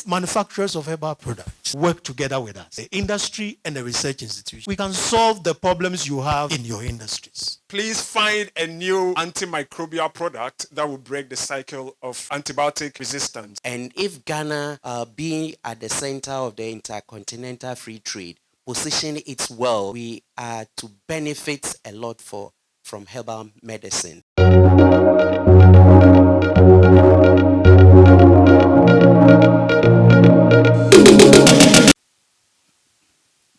manufacturers of herbal products work together with us, the industry and the research institution, we can solve the problems you have in your industries. Please find a new antimicrobial product that will break the cycle of antibiotic resistance. And if Ghana being at the center of the intercontinental free trade, position it well, we are to benefit a lot from herbal medicine.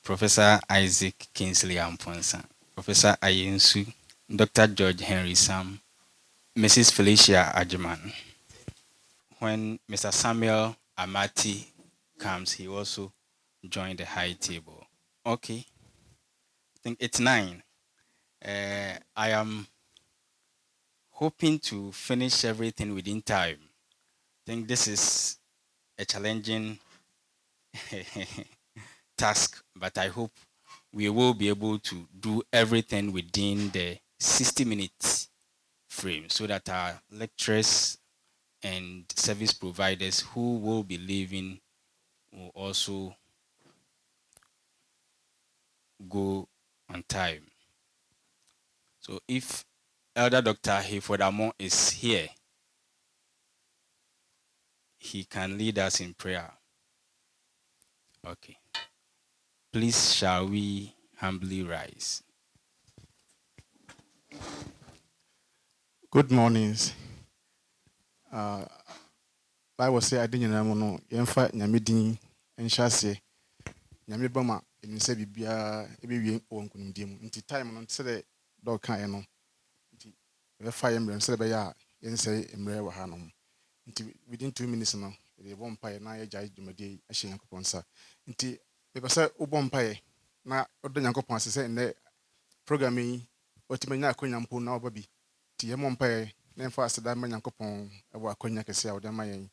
Professor Isaac Kingsley Amponsa, Professor Ayensu, Dr. George Henry Sam, Mrs. Felicia Ajiman. When Mr. Samuel Amati comes, he also joined the high table. Okay, I think it's 9. I am hoping to finish everything within time. I think this is a challenging task, but I hope we will be able to do everything within the 60 minutes frame so that our lecturers and service providers who will be leaving will also go on time. So if Elder Dr. Hefodamon is here, he can lead us in prayer. Okay. Please, shall we humbly rise? Good mornings. Bible say I didn't know yemfa nyamedin enhyase nyame bama ense bibia ebewie wonkunimdiem nti time no nse dog kan no nti we fa yemre nse be ya yense emre wa hanom nti within 2 minutes no the bompa na ya jai dwumade ahye yakopon sa nti me pese ubompa na odo yakopon asese ne program yi otimanya akonya mpo na obabi ti yemompa na mfa aseda ma yakopon ewa akonya kese a odama yen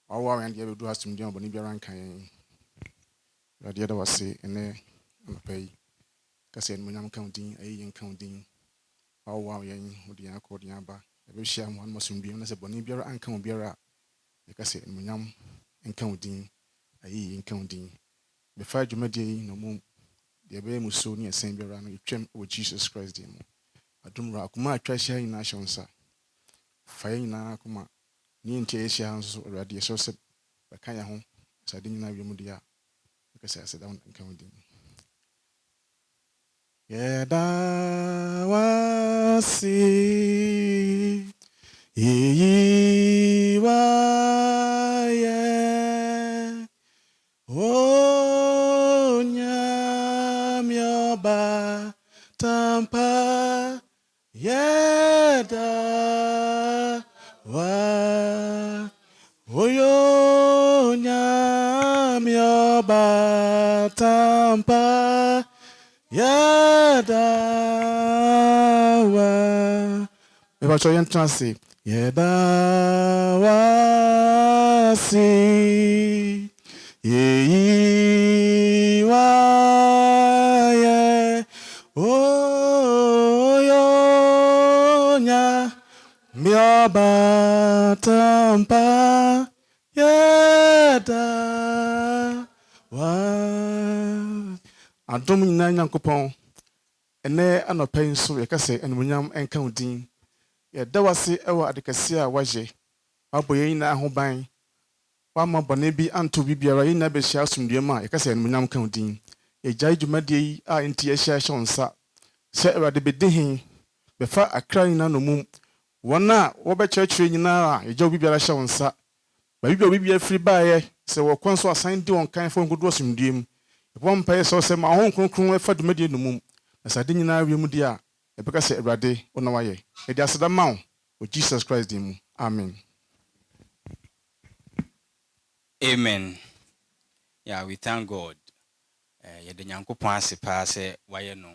awa wan dia bedu asumdi oboni biara nkan yen dia da wase ene anpai kase en munyam counting ayi counting awa yen odi akodi aba ebe hia mo masumdi na se boni biara ankan biara kase en munyam enkan odin ayi counting be fa dwumadi no mu dia be muso ni esen biara no twem o Jesus Christ dem adumra akuma atwa hia ina shonsa fa ina akuma ni ntie hia nso awurade so se baka ya ho sade nyina wiemu dia kase ase down enkan odin yeda wasi ye o nyamyoba tampa yeda wa oyo nyamyoba tampa yeda wa eba cho yen transi yeda wasi ye o yo nya myoba tampa yeda wa adom nyina nyankopon ene anopai nso yekase enmunyam enka udin yeda wase ewa adekase a waje aboye nyina ahoban wama bone bi anto bibiara nyina be hia asumduema yekase enmunyam ka udin ejai dwumade yi a enti ya hia shonsa se ewade bedehin befa akra nyina no mum wona wo be churchre nyina a eja bibiara shonsa ba bibiara free baaye se wo kwanso asan di won kan fo nkodo asumduem bompa so se ma ho kronkron efa dwumade no mum na sade nyina wiemu dia ebeka se ewade wona waye edi aseda mawo o Jesus Christ dem amen. Amen. Yeah, we thank God. Yede nyankopon ase pa se waye no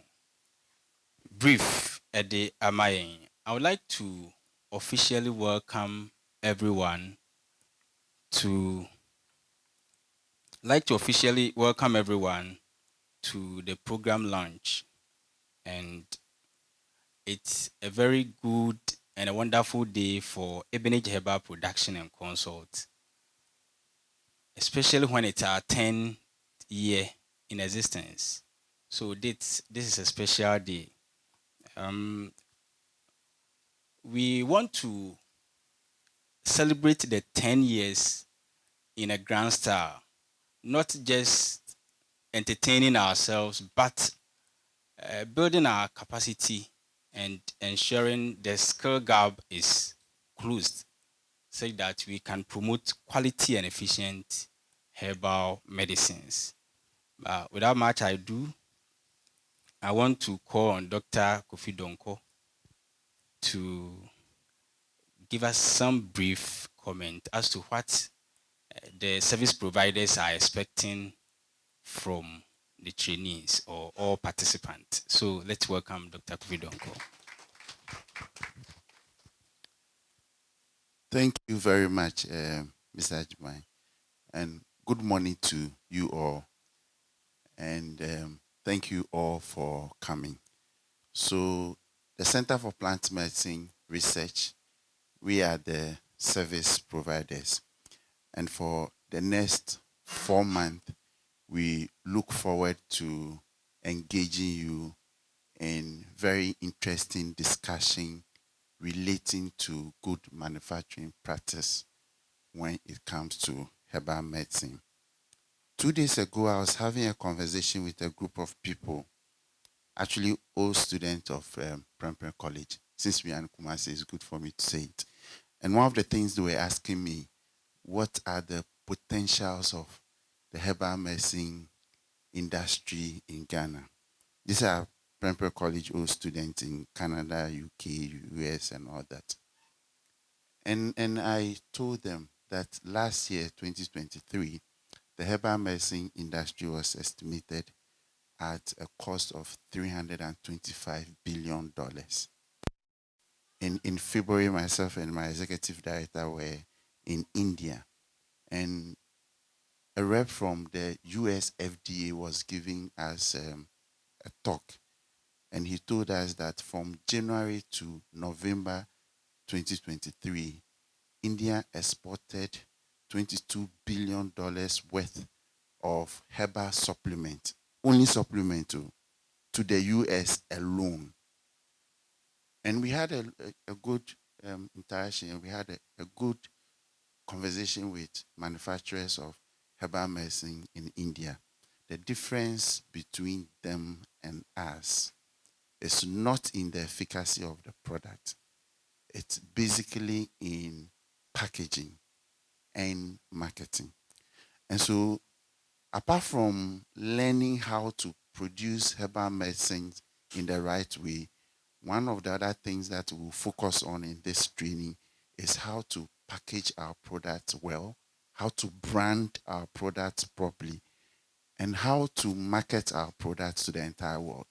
brief ede amayen. I would like to officially welcome everyone to the program launch, and it's a very good and a wonderful day for Ebenage Herbal Production and Consult. especially when it's our 10th year in existence. So this is a special day. We want to celebrate the 10 years in a grand style, not just entertaining ourselves, but building our capacity and ensuring the skill gap is closed so that we can promote quality and efficient herbal medicines. Without much ado, I want to call on Dr. Kofi Donko to give us some brief comment as to what the service providers are expecting from the trainees or all participants. So let's welcome Dr. Kofi Donko. Thank you very much, Mr. Ajimai, and good morning to you all. And thank you all for coming. So the Center for Plant Medicine Research, we are the service providers. And for the next 4 months, we look forward to engaging you in very interesting discussion relating to good manufacturing practice when it comes to herbal medicine. 2 days ago, I was having a conversation with a group of people, actually old students of Prempeh College. Since we are in Kumasi, it's good for me to say it. And one of the things they were asking me, what are the potentials of the herbal medicine industry in Ghana? These are Prempeh College old students in Canada, UK, US, and all that. And I told them that last year, 2023, the herbal medicine industry was estimated at a cost of $325 billion. In February, myself and my executive director were in India, and a rep from the US FDA was giving us a talk, and he told us that from January to November 2023, India exported $22 billion worth of herbal supplement, only supplement to the US alone. And we had a good interaction. We had a good conversation with manufacturers of herbal medicine in India. The difference between them and us is not in the efficacy of the product. It's basically in packaging and marketing. And so, apart from learning how to produce herbal medicines in the right way, one of the other things that we'll focus on in this training is how to package our products well, how to brand our products properly, and how to market our products to the entire world.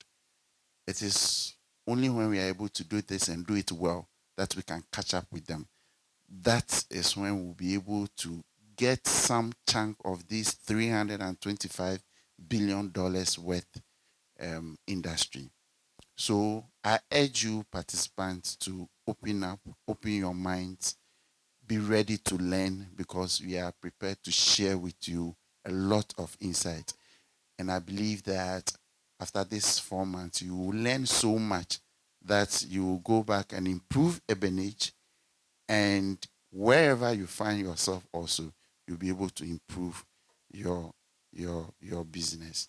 It is only when we are able to do this and do it well that we can catch up with them. That is when we'll be able to get some chunk of this $325 billion worth industry. So I urge you participants to open your minds, be ready to learn, because we are prepared to share with you a lot of insight. And I believe that after this 4 months, you will learn so much that you will go back and improve Ebenage, and wherever you find yourself also, you'll be able to improve your business.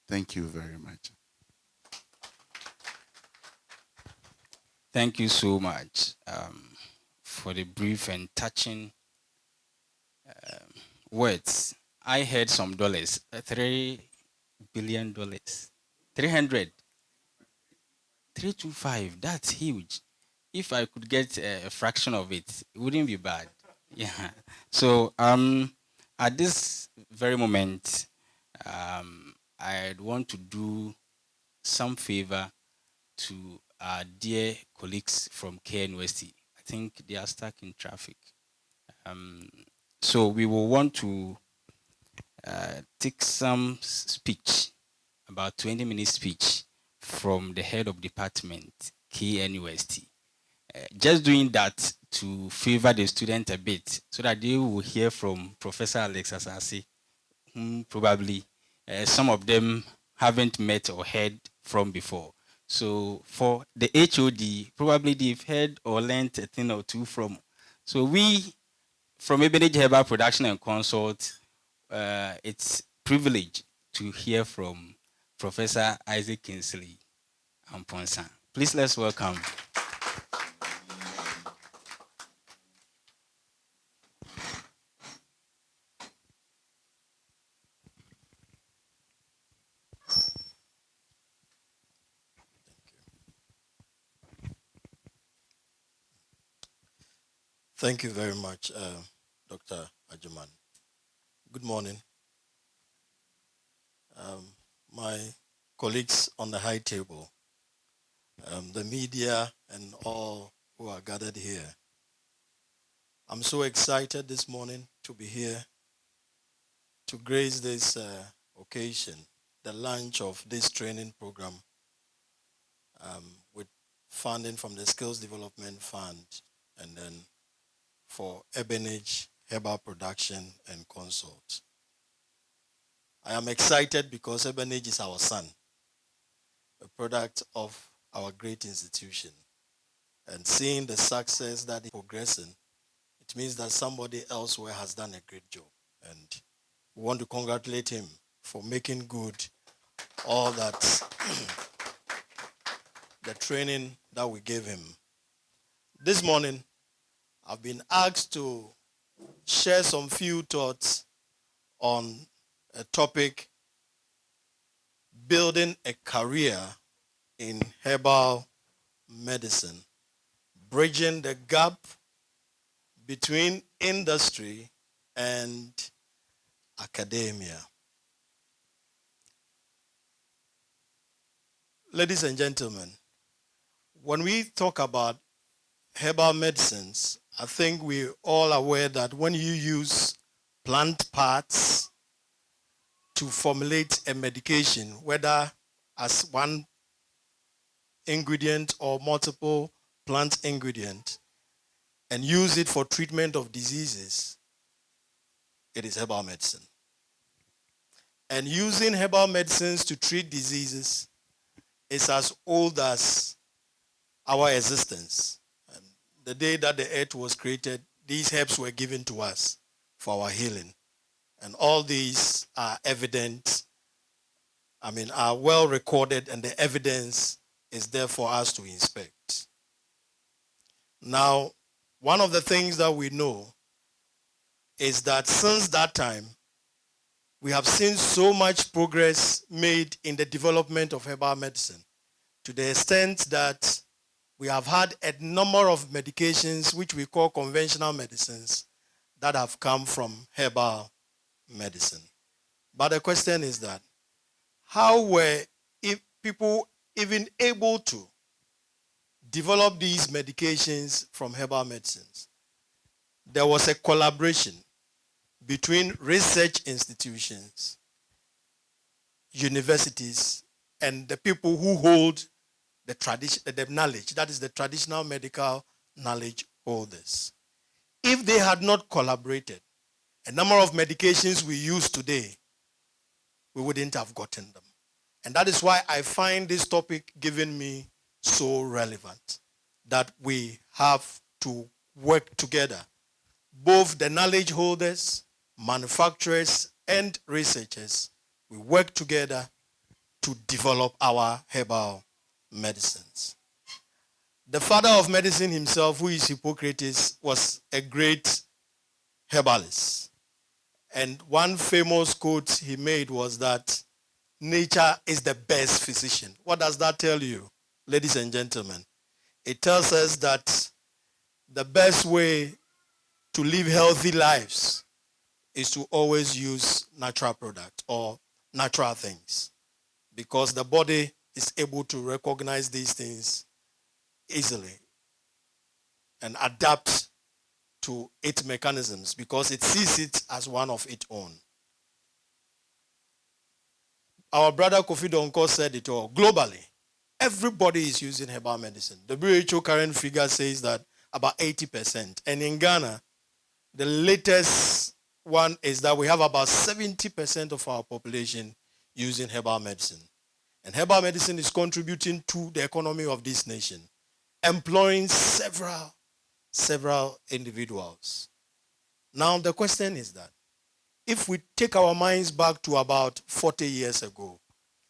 Thank you very much. Thank you so much for the brief and touching words. I heard some dollars, $3 billion, 300, 325. That's huge. If I could get a fraction of it, it wouldn't be bad. Yeah. So at this very moment, I'd want to do some favor to our dear colleagues from KNUST. I think they are stuck in traffic. So we will want to take some speech, about 20-minute speech from the head of department, KNUST. Just doing that to favor the student a bit so that they will hear from Professor Alex Asasi whom probably some of them haven't met or heard from before. So for the HOD, probably they've heard or learned a thing or two from. So we, from Ebenage Herbal Production and Consult, it's privilege to hear from Professor Isaac Kingsley Amponsa. Please let's welcome. Thank you very much, Dr. Ajuman. Good morning. My colleagues on the high table, the media, and all who are gathered here. I'm so excited this morning to be here to grace this occasion, the launch of this training program with funding from the Skills Development Fund and then for Ebenage Herbal Production and Consult. I am excited because Ebenage is our son, a product of our great institution. And seeing the success that is progressing, it means that somebody elsewhere has done a great job. And we want to congratulate him for making good all that, the training that we gave him. This morning, I've been asked to share some few thoughts on a topic, building a career in herbal medicine, bridging the gap between industry and academia. Ladies and gentlemen, when we talk about herbal medicines, I think we're all aware that when you use plant parts to formulate a medication, whether as one ingredient or multiple plant ingredients, and use it for treatment of diseases, it is herbal medicine. And using herbal medicines to treat diseases is as old as our existence. And the day that the earth was created, these herbs were given to us for our healing. And all these are evident, are well recorded, and the evidence is there for us to inspect. Now, one of the things that we know is that since that time, we have seen so much progress made in the development of herbal medicine, to the extent that we have had a number of medications which we call conventional medicines that have come from herbal medicine. But the question is that, how were people even able to develop these medications from herbal medicines? There was a collaboration between research institutions, universities, and the people who hold the knowledge, that is the traditional medical knowledge holders. If they had not collaborated, a number of medications we use today, we wouldn't have gotten them. And that is why I find this topic giving me so relevant, that we have to work together, both the knowledge holders, manufacturers, and researchers. We work together to develop our herbal medicines. The father of medicine himself, who is Hippocrates, was a great herbalist. And one famous quote he made was that nature is the best physician. What does that tell you, ladies and gentlemen? It tells us that the best way to live healthy lives is to always use natural products or natural things, because the body is able to recognize these things easily and adapt to its mechanisms because it sees it as one of its own. Our brother Kofi Donko said it all. Globally, everybody is using herbal medicine. The WHO current figure says that about 80%. And in Ghana, the latest one is that we have about 70% of our population using herbal medicine. And herbal medicine is contributing to the economy of this nation, employing several individuals. Now, the question is that if we take our minds back to about 40 years ago,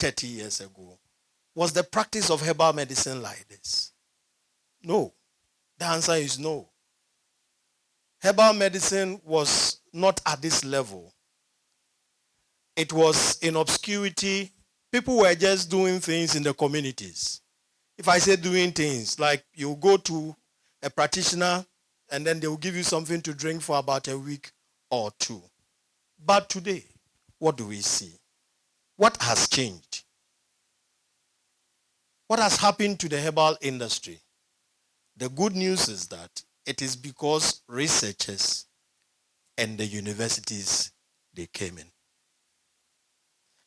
30 years ago, was the practice of herbal medicine like this? No. The answer is no. Herbal medicine was not at this level. It was in obscurity. People were just doing things in the communities. If I say doing things, like you go to a practitioner and then they will give you something to drink for about a week or two. But today, what do we see? What has changed? What has happened to the herbal industry? The good news is that it is because researchers and the universities, they came in.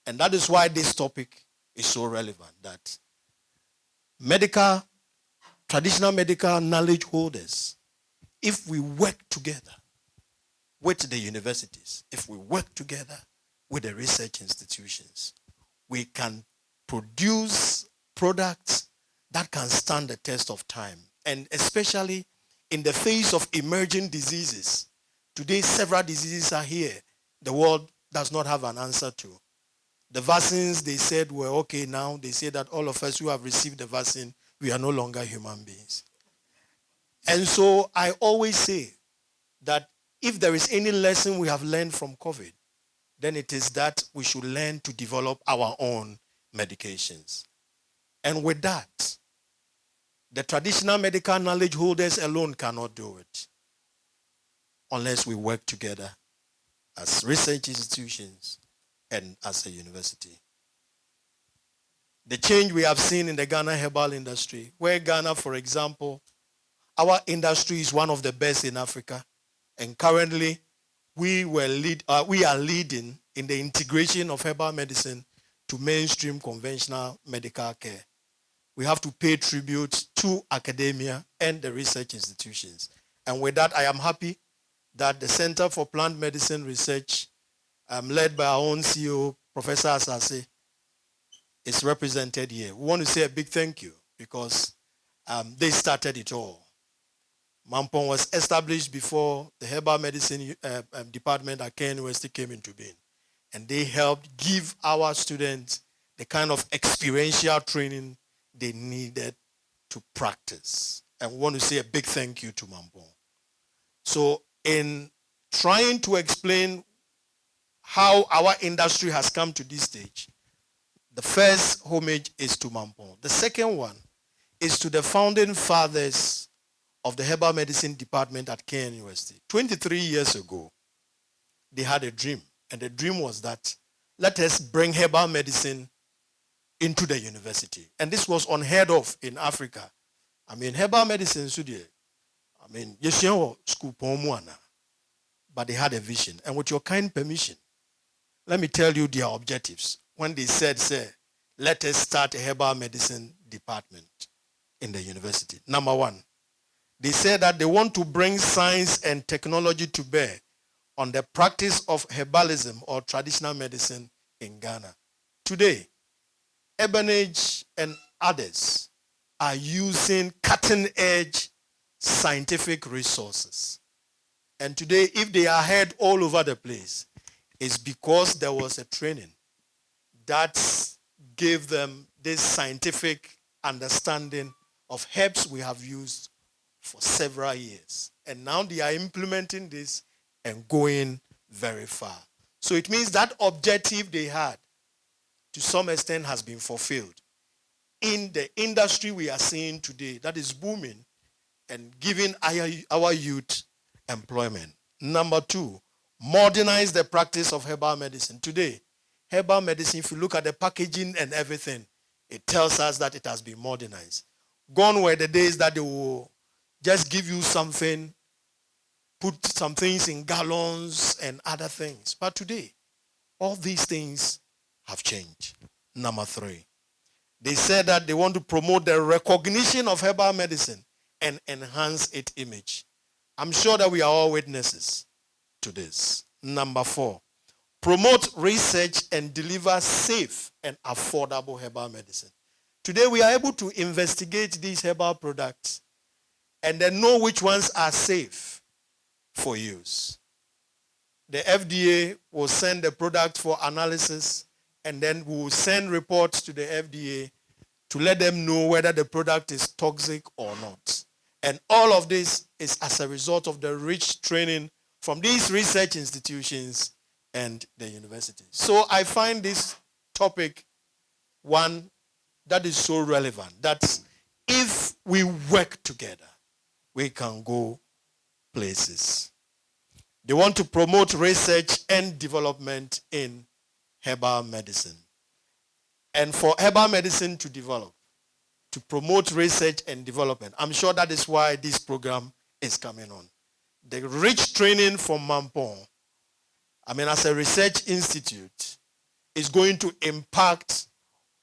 And that is why this topic is so relevant, that traditional medical knowledge holders, if we work together with the universities, if we work together with the research institutions, we can produce products that can stand the test of time. And especially in the face of emerging diseases. Today, several diseases are here the world does not have an answer to. The vaccines, they said, were okay now. They say that all of us who have received the vaccine, we are no longer human beings. And so I always say that if there is any lesson we have learned from COVID, then it is that we should learn to develop our own medications. And with that, the traditional medical knowledge holders alone cannot do it unless we work together as research institutions and as a university. The change we have seen in the Ghana herbal industry, where Ghana, for example, our industry is one of the best in Africa, and currently we are leading in the integration of herbal medicine to mainstream conventional medical care. We have to pay tribute to academia and the research institutions. And with that, I am happy that the Center for Plant Medicine Research, led by our own CEO, Professor Asase, is represented here. We want to say a big thank you because they started it all. Mampong was established before the herbal medicine department at KNUST came into being. And they helped give our students the kind of experiential training they needed to practice. And we want to say a big thank you to Mampong. So in trying to explain how our industry has come to this stage, the first homage is to Mampong. The second one is to the founding fathers of the herbal medicine department at KNUST. 23 years ago, they had a dream. And the dream was that let us bring herbal medicine into the university. And this was unheard of in Africa. I mean, herbal medicine, school, but they had a vision. And with your kind permission, let me tell you their objectives. When they said, let us start a herbal medicine department in the university. Number one, they said that they want to bring science and technology to bear on the practice of herbalism or traditional medicine in Ghana. Today, Ebenage and others are using cutting-edge scientific resources. And today, if they are heard all over the place, it's because there was a training that gave them this scientific understanding of herbs we have used for several years. And now they are implementing this and going very far. So it means that objective they had, to some extent, has been fulfilled. In the industry we are seeing today, that is booming and giving our youth employment. Number two, modernize the practice of herbal medicine. Today, herbal medicine, if you look at the packaging and everything, it tells us that it has been modernized. Gone were the days that they will just give you something, put some things in gallons and other things. But today, all these things have changed. Number three, they said that they want to promote the recognition of herbal medicine and enhance its image. I'm sure that we are all witnesses to this. Number 4, promote research and deliver safe and affordable herbal medicine. Today we are able to investigate these herbal products and then know which ones are safe for use. The FDA will send the product for analysis, and then we will send reports to the FDA to let them know whether the product is toxic or not. And all of this is as a result of the rich training from these research institutions and the universities. So I find this topic one that is so relevant, that if we work together, we can go places. They want to promote research and development in herbal medicine. And for herbal medicine to develop, to promote research and development, I'm sure that is why this program is coming on. The rich training from Mampong, as a research institute, is going to impact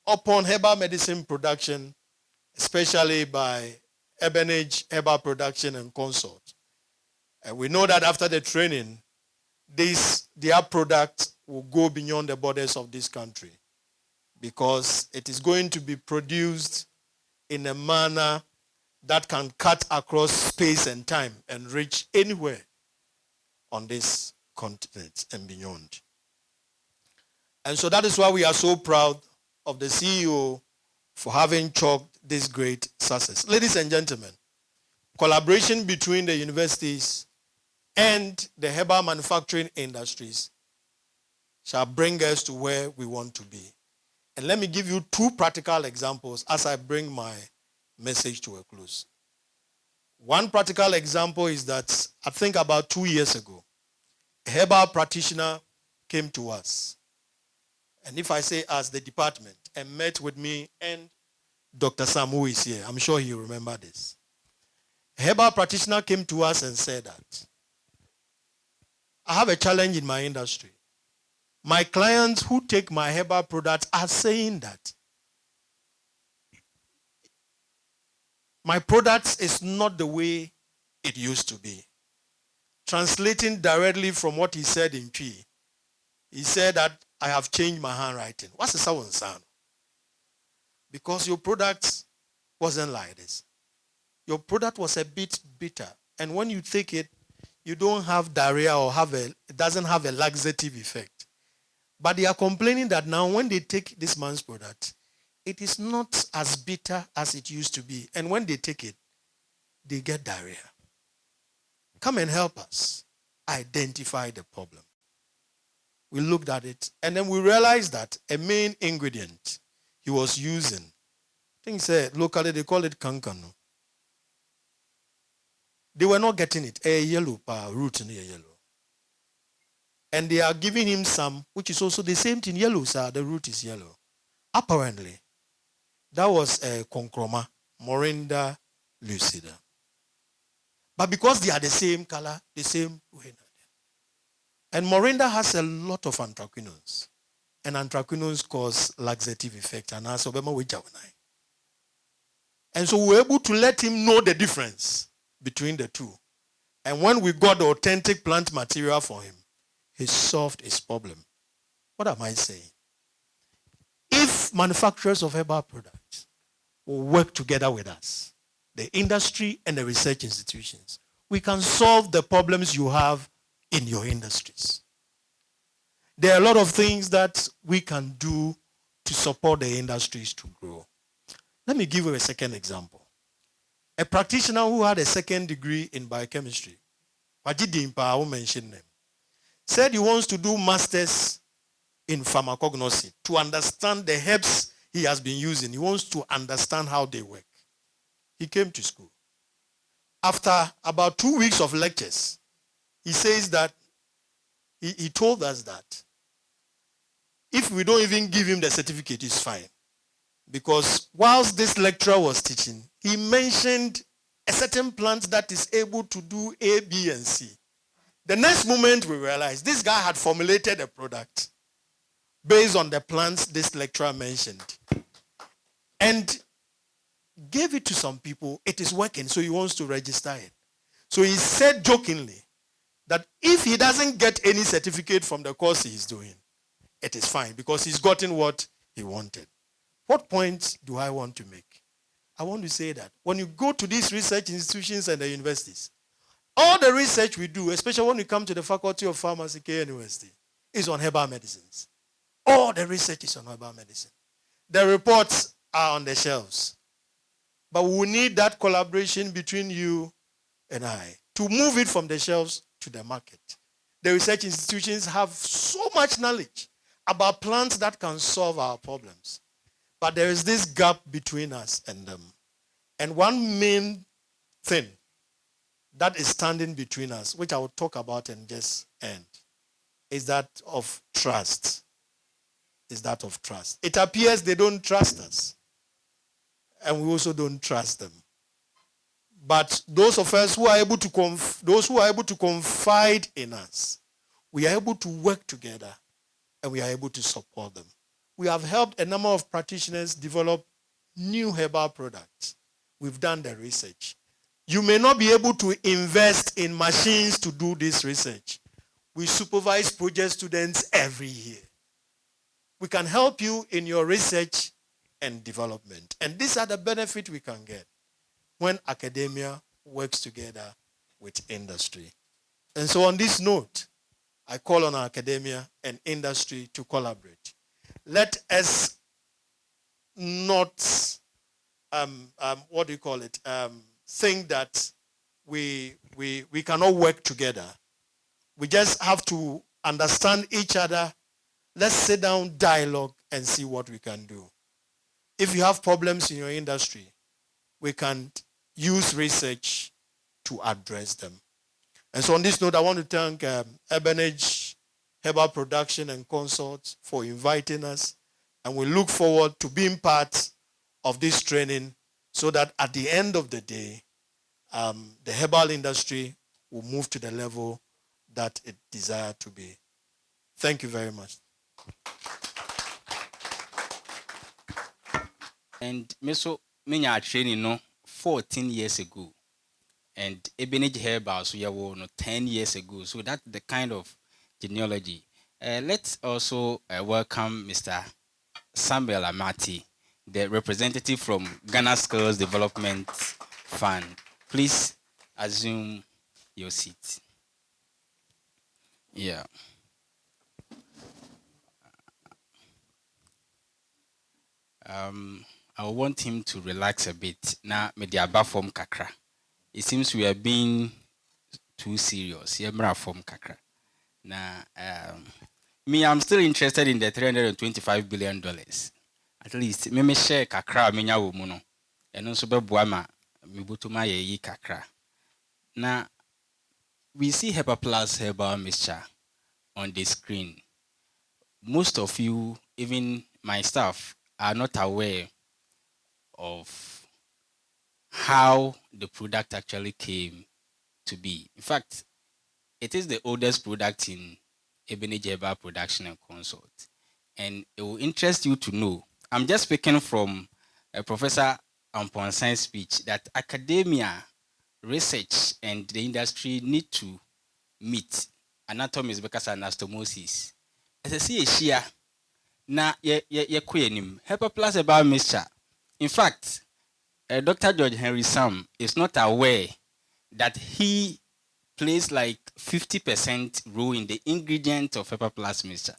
upon herbal medicine production, especially by Ebenage Herbal Production and Consult. And we know that after the training, their product will go beyond the borders of this country, because it is going to be produced in a manner that can cut across space and time and reach anywhere on this continent and beyond. And so that is why we are so proud of the CEO for having chalked this great success. Ladies and gentlemen, collaboration between the universities and the herbal manufacturing industries shall bring us to where we want to be. And let me give you 2 practical examples as I bring my message to a close. One practical example is that I think about 2 years ago, a herbal practitioner came to us. And if I say as the department, and met with me and Dr. Sam, who is here, I'm sure you remember this. A herbal practitioner came to us and said that, I have a challenge in my industry. My clients who take my herbal products are saying that my products is not the way it used to be. Translating directly from what he said in Twi, he said that I have changed my handwriting. What's the sound? Because your product wasn't like this. Your product was a bit bitter. And when you take it, you don't have diarrhea or it doesn't have a laxative effect. But they are complaining that now when they take this man's product, it is not as bitter as it used to be. And when they take it, they get diarrhea. Come and help us identify the problem. We looked at it, and then we realized that a main ingredient he was using, I think he said locally they call it kankano. They were not getting it. A yellow root in a yellow. And they are giving him some, which is also the same thing, yellow, sir. The root is yellow. Apparently, that was a conchroma, Morinda lucida. But because they are the same color, the same way. And Morinda has a lot of anthraquinones. And anthraquinones cause laxative effect. And so we were able to let him know the difference between the two. And when we got the authentic plant material for him, he solved his problem. What am I saying? If manufacturers of herbal products will work together with us, the industry and the research institutions, we can solve the problems you have in your industries. There are a lot of things that we can do to support the industries to grow. Let me give you a second example. A practitioner who had a second degree in biochemistry, I will mention them, said he wants to do masters in pharmacognosy to understand the herbs he has been using. He wants to understand how they work. He came to school. After about 2 weeks of lectures, he says that he told us that if we don't even give him the certificate, it's fine. Because whilst this lecturer was teaching, he mentioned a certain plant that is able to do A, B, and C. The next moment we realized this guy had formulated a product based on the plants this lecturer mentioned and gave it to some people. It is working, so he wants to register it. So he said jokingly that if he doesn't get any certificate from the course he's doing, it is fine because he's gotten what he wanted. What point do I want to make? I want to say that when you go to these research institutions and the universities, all the research we do, especially when we come to the Faculty of Pharmacy, KNUST, is on herbal medicines. All the research is on herbal medicine. The reports are on the shelves. But we need that collaboration between you and I to move it from the shelves to the market. The research institutions have so much knowledge about plants that can solve our problems. But there is this gap between us and them. And one main thing that is standing between us, which I will talk about and just end, is that of trust. Is that of trust. It appears they don't trust us. And we also don't trust them. But those of us who are able to confide in us, we are able to work together and we are able to support them. We have helped a number of practitioners develop new herbal products. We've done the research. You may not be able to invest in machines to do this research. We supervise project students every year. We can help you in your research and development. And these are the benefits we can get when academia works together with industry. And so on this note, I call on academia and industry to collaborate. Let us not, think that we cannot work together. We just have to understand each other. Let's sit down, dialogue, and see what we can do. If you have problems in your industry, we can use research to address them. And so on this note, I want to thank Ebenage Herbal Production and Consult for inviting us. And we look forward to being part of this training so that at the end of the day, the herbal industry will move to the level that it desires to be. Thank you very much. And meso menya training no 14 years ago, and Ebenage Herbal so yeah, 10 years ago. So that's the kind of genealogy. Let's also welcome Mr. Samuel Amati, the representative from Ghana Skills Development Fund. Please assume your seat. Yeah. I want him to relax a bit. Now, mediaba form kakra. It seems we are being too serious. Yemra form kakra. Now, me, I'm still interested in the $325 billion. At least, me share kakra menya womuno. And also be buama mibutuma ye kakra. Now, we see Herbal Plus Herbal Mixture on the screen. Most of you, even my staff, are not aware of how the product actually came to be. In fact, it is the oldest product in Ebenage Herbal Production and Consult. And it will interest you to know, I'm just speaking from Professor Amponsan's speech, that academia, research, and the industry need to meet. Anatomy is because anastomosis. As I see a share, na ye queenim. Herbal Plus Herbal Mixture. In fact, Dr. George Henry Sam is not aware that he plays like 50% role in the ingredient of Herbal Plus Mixture.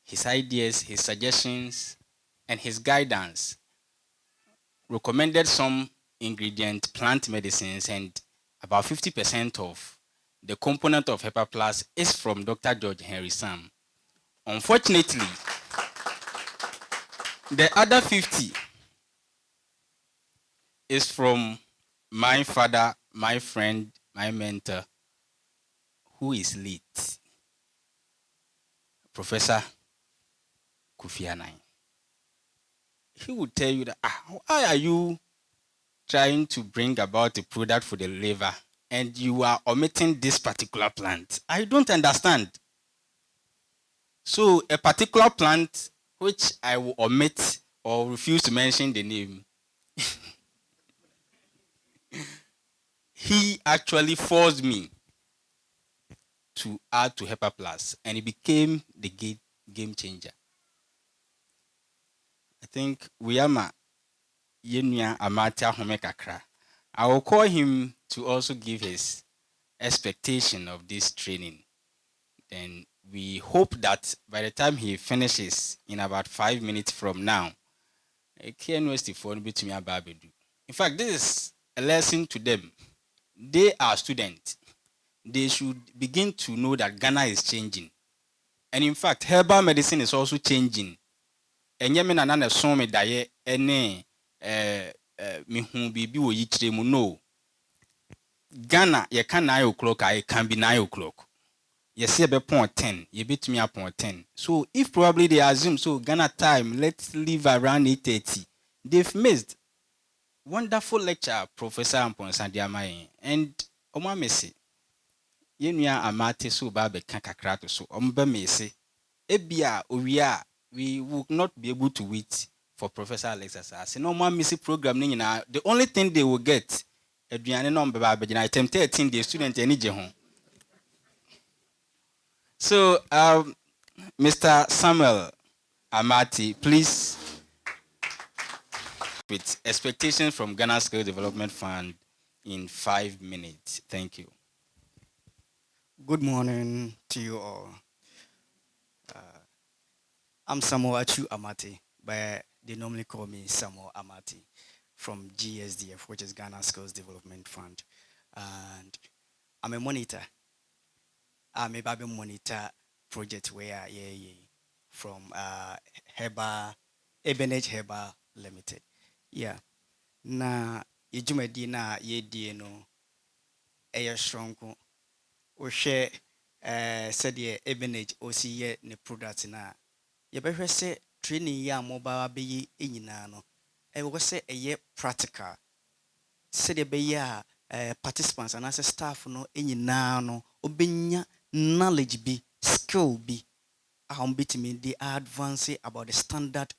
His ideas, his suggestions, and his guidance recommended some ingredient plant medicines, and about 50% of the component of Herbal Plus is from Dr. George Henry Sam. Unfortunately, the other 50 is from my father, my friend, my mentor, who is late, Professor Kofi Annan. He would tell you that, why are you trying to bring about a product for the liver and you are omitting this particular plant? I don't understand. So a particular plant, which I will omit or refuse to mention the name, he actually forced me to add to Hepa Plus, and it became the game changer. I think Wiyama Yenuya Amatia Homekakra. I will call him to also give his expectation of this training. Then we hope that by the time he finishes in about 5 minutes from now, KNUST for between Ababedu. In fact, this is a lesson to them. They are students. They should begin to know that Ghana is changing. And in fact, herbal medicine is also changing. And yemen anana so me daye ene me hu bibi wo yichire mu no. Ghana ye can 9 o'clock, I can be 9 o'clock. You see a point 10, you beat me up on 10. So if probably they assume so Ghana time, let's leave around 8:30. They've missed wonderful lecture, Professor Ampon Sandiamai, and Oma Messi. Yenuya Amate so babe kankakrato so Omba Messi. Ebia Uria, we would not be able to wait for Professor Alexis. I say no more missing program. The only thing they will get, Adriana number babe, I attempt 13 the student any home. So, Mr. Samuel Amati, please, with expectations from Ghana Skill Development Fund in 5 minutes. Thank you. Good morning to you all. I'm Samuel Achu Amati, but they normally call me Samuel Amati from GSDF, which is Ghana Skills Development Fund. And I'm a monitor. I'm a Bible monitor project where from Ebenage Herbal Limited. Yeah. Na yejumadi na yedie no eya strong o share said Ebenage osi ne product na yebehwe se training ya mobile be enyina no e wo se eye practical said be ya participants and as staff no enyina no obenya knowledge be skill be me the advance about the standard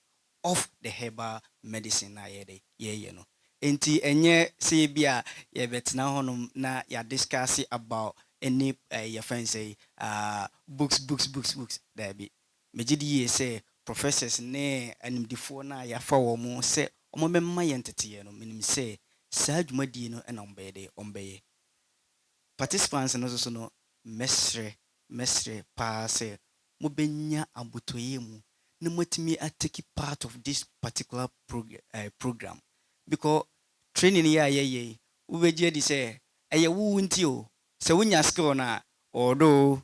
of the herbal medicine na ye no enti enye se bia ye betena honum na ya discuss about any your friends say books there be megidi ye say professors ne animdifo na ya fa wo mu say omo memma ye ntete no minim say saa adwumadi no na ombeye participants no so no mesre pa say mobenya abotoye mu na motimi take part of this particular program because training ya ye ubeje di say eye wu nti o se wunya skill na although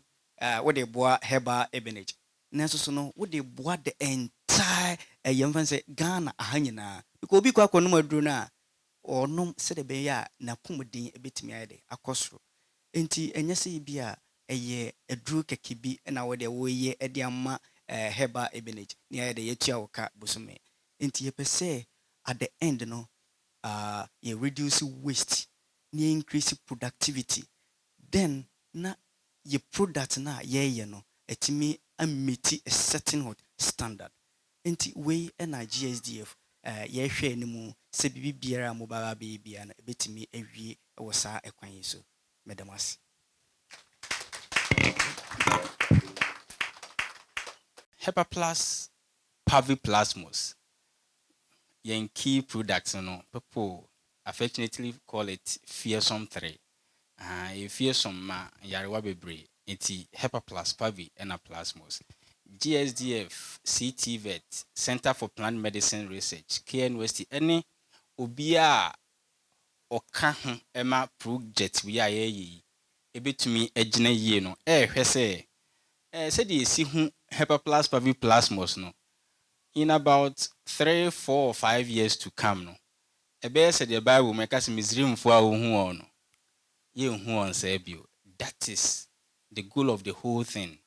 what they boa herbal Ebenage nanso so no what they boa the entire yemfa say Ghana ahanyina because obi kwa kono maduro na onom se de be ya na pomodin ebetimi ayede akosoro enti enye se bia eye edru kekibi na wo de wo ye ede ama herbal Ebenage ni ayede yetua woka bosume enti ye pese at the end no ye reduce waste ni increase productivity then na ye product na ye no etimi ameti a certain standard enti we na GSDF ye hwe ni mu se bibi biara mobile be bia na betimi awie wo saa ekwan so medamas Hepa Plus, Paviplasmos. Yen key products, people affectionately call it fearsome 3. Fearsome ma yarewa bebre. Iti Hepa Plus, Pavi, and a plasmos. GSDF, CTVET, Center for Plant Medicine Research, KNUST, any obia oka ema project we are ye. Ebetumi ejine ye no. Hwese. Said you see Hepa Plus, Paviplasmos no. In about 3, 4, or 5 years to come, no. Ebe said the Bible make us misrim for our no. Ye on sebio. That is the goal of the whole thing.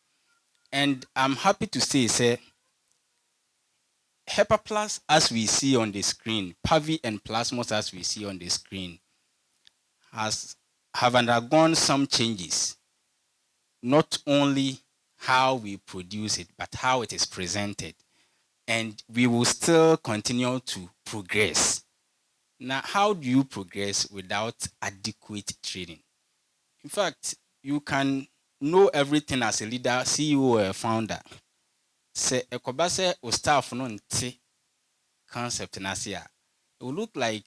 And I'm happy to say, Hepa Plus, as we see on the screen, Pavi and Plasmos, as we see on the screen, have undergone some changes. Not only how we produce it, but how it is presented. And we will still continue to progress. Now, how do you progress without adequate training? In fact, you can know everything as a leader, CEO or a founder. Say ekoba say o staff no nte concept na se a, it will look like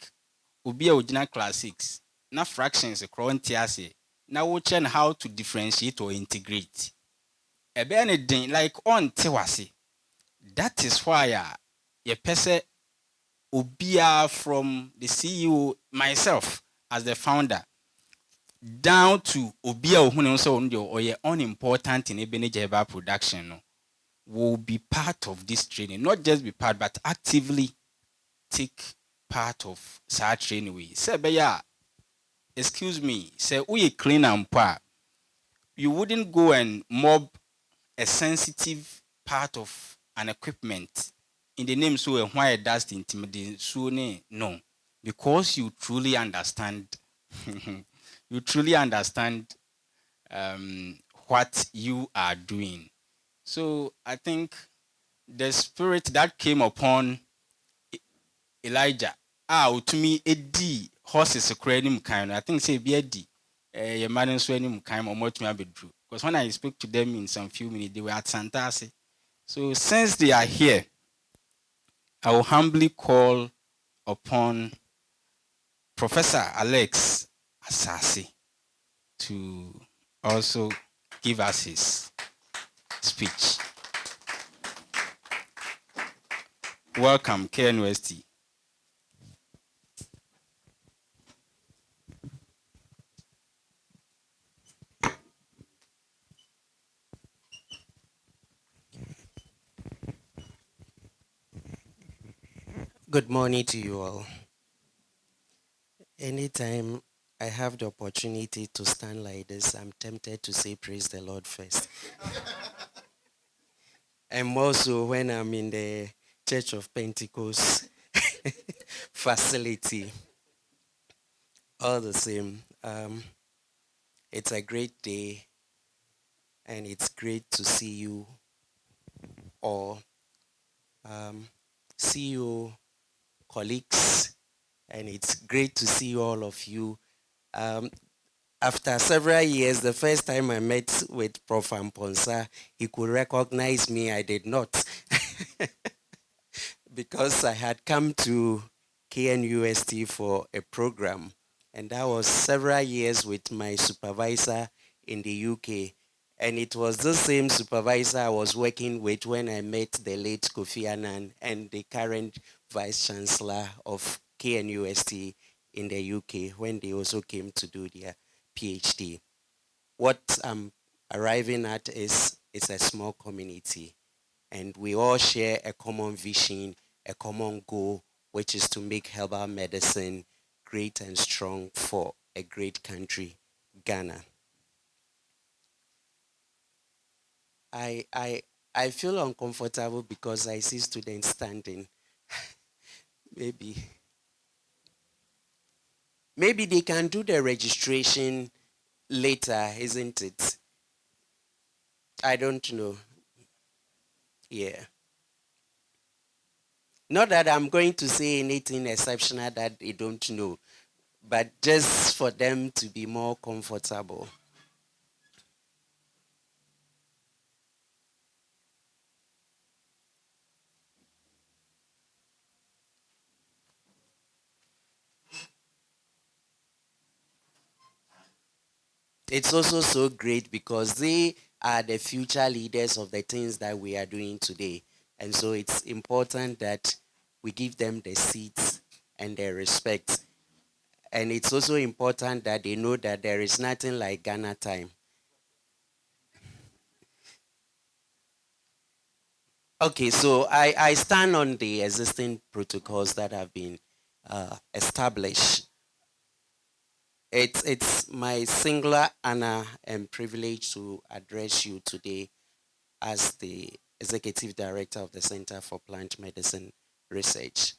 obi a original class 6 na fractions across nte ase na wo chen how to differentiate or integrate. Ebe anything like on te wase. That is why ye pese obia from the CEO, myself as the founder, down to obia ohun so or ye unimportant in Ebenage Herbal Production no, will be part of this training. Not just be part, but actively take part of such training. We say, excuse me, say we clean and pa. You wouldn't go and mob a sensitive part of an equipment in the name so why it does the intimidating so no, because you truly understand you truly understand what you are doing. So I think the spirit that came upon Elijah, to me edi horses a kind. I think say be edi your man so any kind or much me true. Because when I speak to them in some few minutes, they were at Santasi. So since they are here, I will humbly call upon Professor Alex Asasi to also give us his speech. Welcome, KNUST. Good morning to you all. Anytime I have the opportunity to stand like this, I'm tempted to say praise the Lord first. And more so when I'm in the Church of Pentecost facility. All the same, it's a great day and it's great to see you all. See you, colleagues, and it's great to see all of you. After several years, the first time I met with Prof. Amponsa, he could recognize me. I did not. Because I had come to KNUST for a program. And that was several years with my supervisor in the UK. And it was the same supervisor I was working with when I met the late Kofi Annan and the current Vice Chancellor of KNUST in the UK when they also came to do their PhD. What I'm arriving at is it's a small community and we all share a common vision, a common goal, which is to make herbal medicine great and strong for a great country, Ghana. I feel uncomfortable because I see students standing. Maybe they can do the registration later, isn't it? I don't know. Yeah. Not that I'm going to say anything exceptional that they don't know, but just for them to be more comfortable. It's also so great because they are the future leaders of the things that we are doing today. And so it's important that we give them the seats and the respect. And it's also important that they know that there is nothing like Ghana time. Okay, so I stand on the existing protocols that have been established. It's my singular honor and privilege to address you today as the Executive Director of the Center for Plant Medicine Research.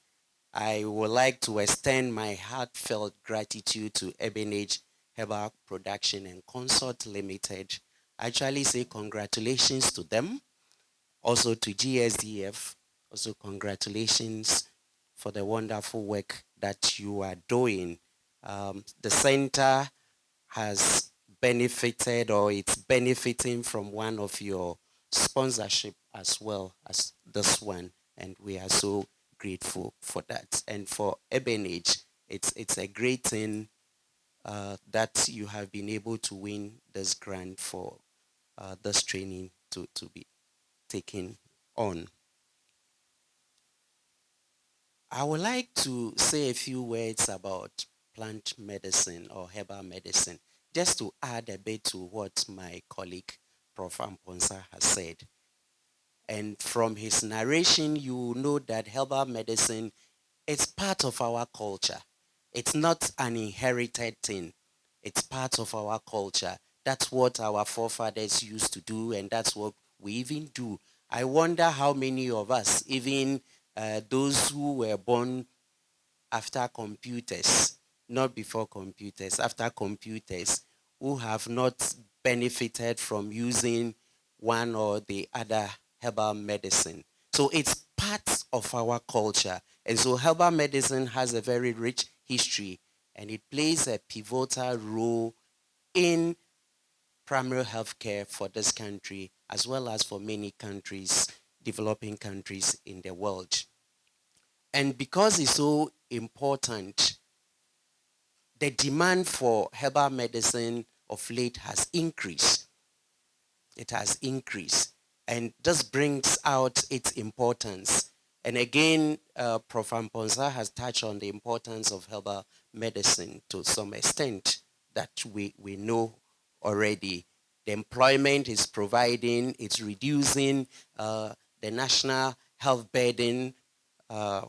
I would like to extend my heartfelt gratitude to Ebenage Herbal Production and Consult Limited. I actually say congratulations to them. Also to GSDF, also congratulations for the wonderful work that you are doing. The center has benefited or it's benefiting from one of your sponsorship as well as this one. And we are so grateful for that. And for Ebenage, it's a great thing that you have been able to win this grant for this training to be taken on. I would like to say a few words about plant medicine or herbal medicine, just to add a bit to what my colleague Prof. Amponsa has said. And from his narration, you know that herbal medicine is part of our culture. It's not an inherited thing. It's part of our culture. That's what our forefathers used to do, and that's what we even do. I wonder how many of us, even those who were born after computers, not before computers, after computers, who have not benefited from using one or the other herbal medicine. So it's part of our culture. And so herbal medicine has a very rich history, and it plays a pivotal role in primary health care for this country, as well as for many countries, developing countries in the world. And because it's so important, the demand for herbal medicine of late has increased. It has increased. And this brings out its importance. And again, Prof. Amponsa has touched on the importance of herbal medicine to some extent that we know already. The employment is providing, it's reducing the national health burden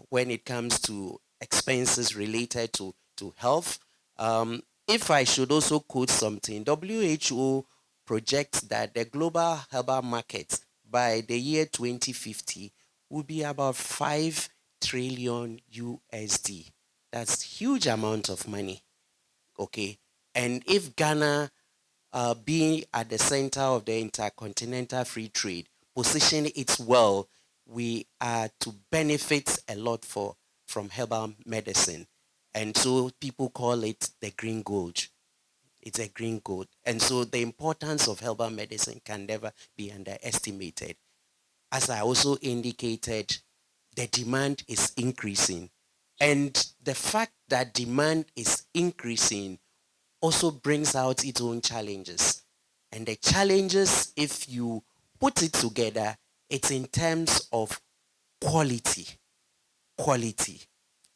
when it comes to expenses related to health. If I should also quote something, WHO projects that the global herbal market by the year 2050 will be about 5 trillion USD. That's huge amount of money. Okay. And if Ghana being at the center of the intercontinental free trade, position it well, we are to benefit a lot from herbal medicine. And so people call it the green gold. It's a green gold. And so the importance of herbal medicine can never be underestimated. As I also indicated, the demand is increasing. And the fact that demand is increasing also brings out its own challenges. And the challenges, if you put it together, it's in terms of quality. Quality.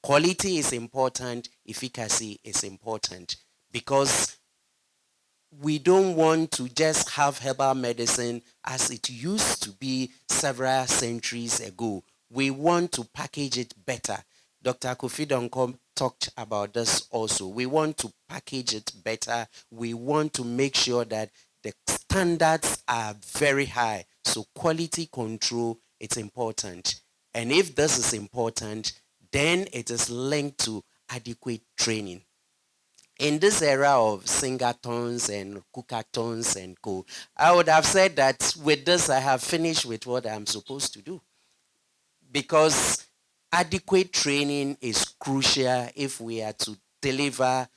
Quality is important, efficacy is important, because we don't want to just have herbal medicine as it used to be several centuries ago. We want to package it better. Dr. Kofi Donkom talked about this also. We want to package it better. We want to make sure that the standards are very high. So quality control, it's important. And if this is important, then it is linked to adequate training. In this era of singatons and cookatons and co, I would have said that with this, I have finished with what I'm supposed to do. Because adequate training is crucial if we are to deliver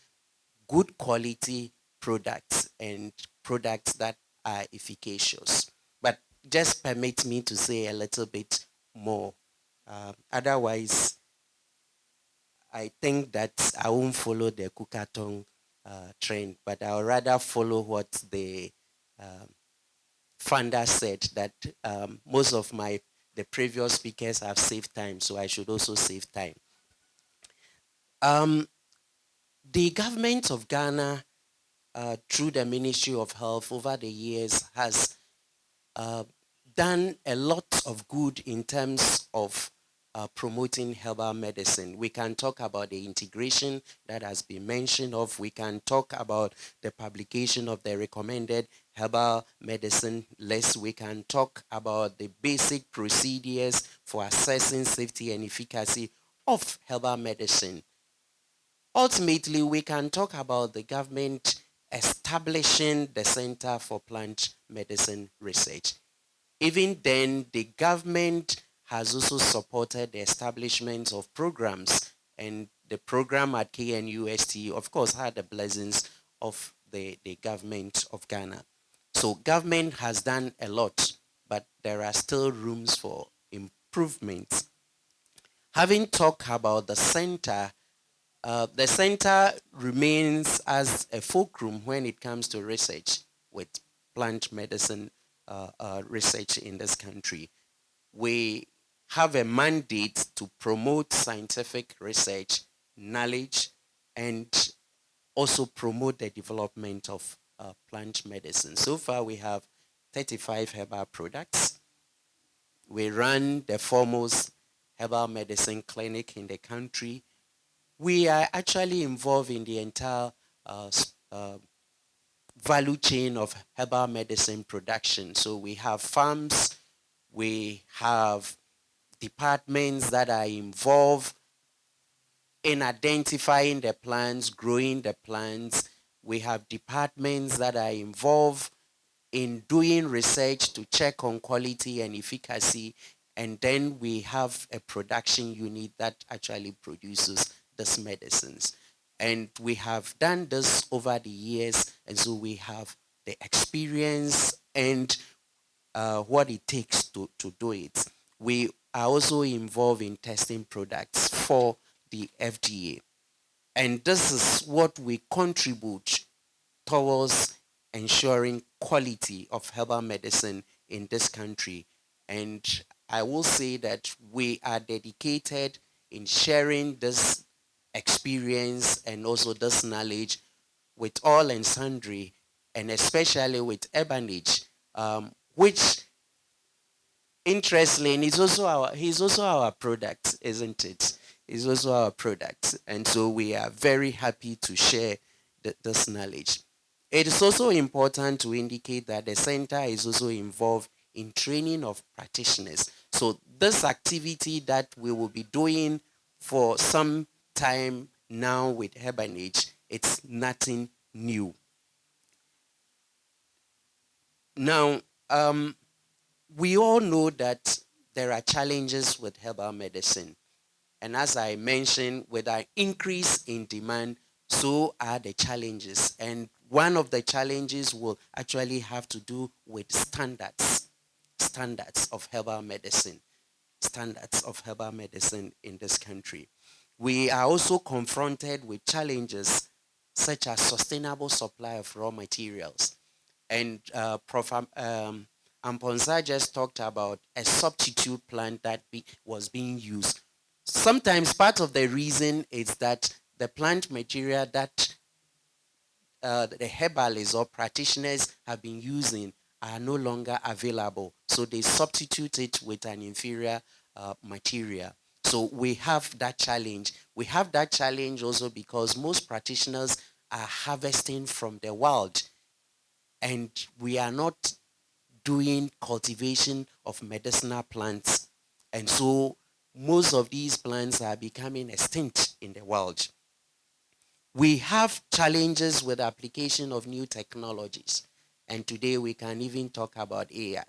good quality products and products that are efficacious. But just permit me to say a little bit more. Otherwise, I think that I won't follow the Kukaton trend, but I'll rather follow what the founder said, that most of the previous speakers have saved time, so I should also save time. The government of Ghana, through the Ministry of Health over the years, has done a lot of good in terms of promoting herbal medicine. We can talk about the integration that has been mentioned of. We can talk about the publication of the recommended herbal medicine list. We can talk about the basic procedures for assessing safety and efficacy of herbal medicine. Ultimately, we can talk about the government establishing the Center for Plant Medicine Research. Even then, the government has also supported the establishment of programs, and the program at KNUST, of course, had the blessings of the government of Ghana. So government has done a lot, but there are still rooms for improvement. Having talked about the center remains as a fulcrum when it comes to research with plant medicine research in this country. We have a mandate to promote scientific research, knowledge, and also promote the development of plant medicine. So far, we have 35 herbal products. We run the foremost herbal medicine clinic in the country. We are actually involved in the entire value chain of herbal medicine production. So we have farms, we have departments that are involved in identifying the plants, growing the plants. We have departments that are involved in doing research to check on quality and efficacy. And then we have a production unit that actually produces these medicines. And we have done this over the years. And so we have the experience and what it takes to do it. We are also involved in testing products for the FDA. And this is what we contribute towards ensuring quality of herbal medicine in this country. And I will say that we are dedicated in sharing this experience and also this knowledge with all and sundry, and especially with Ebenage, which interestingly he's also our product, isn't it? He's also our product. And so we are very happy to share this knowledge. It is also important to indicate that the center is also involved in training of practitioners. So this activity that we will be doing for some time now with Ebenage, it's nothing new. Now, we all know that there are challenges with herbal medicine. And as I mentioned, with an increase in demand, so are the challenges. And one of the challenges will actually have to do with standards of herbal medicine, in this country. We are also confronted with challenges such as sustainable supply of raw materials. And Prof. Amponsa just talked about a substitute plant that was being used. Sometimes part of the reason is that the plant material that the herbalists or practitioners have been using are no longer available. So they substitute it with an inferior material. So we have that challenge. We have that challenge also because most practitioners are harvesting from the wild, and we are not doing cultivation of medicinal plants. And so most of these plants are becoming extinct in the world. We have challenges with application of new technologies. And today we can even talk about AI,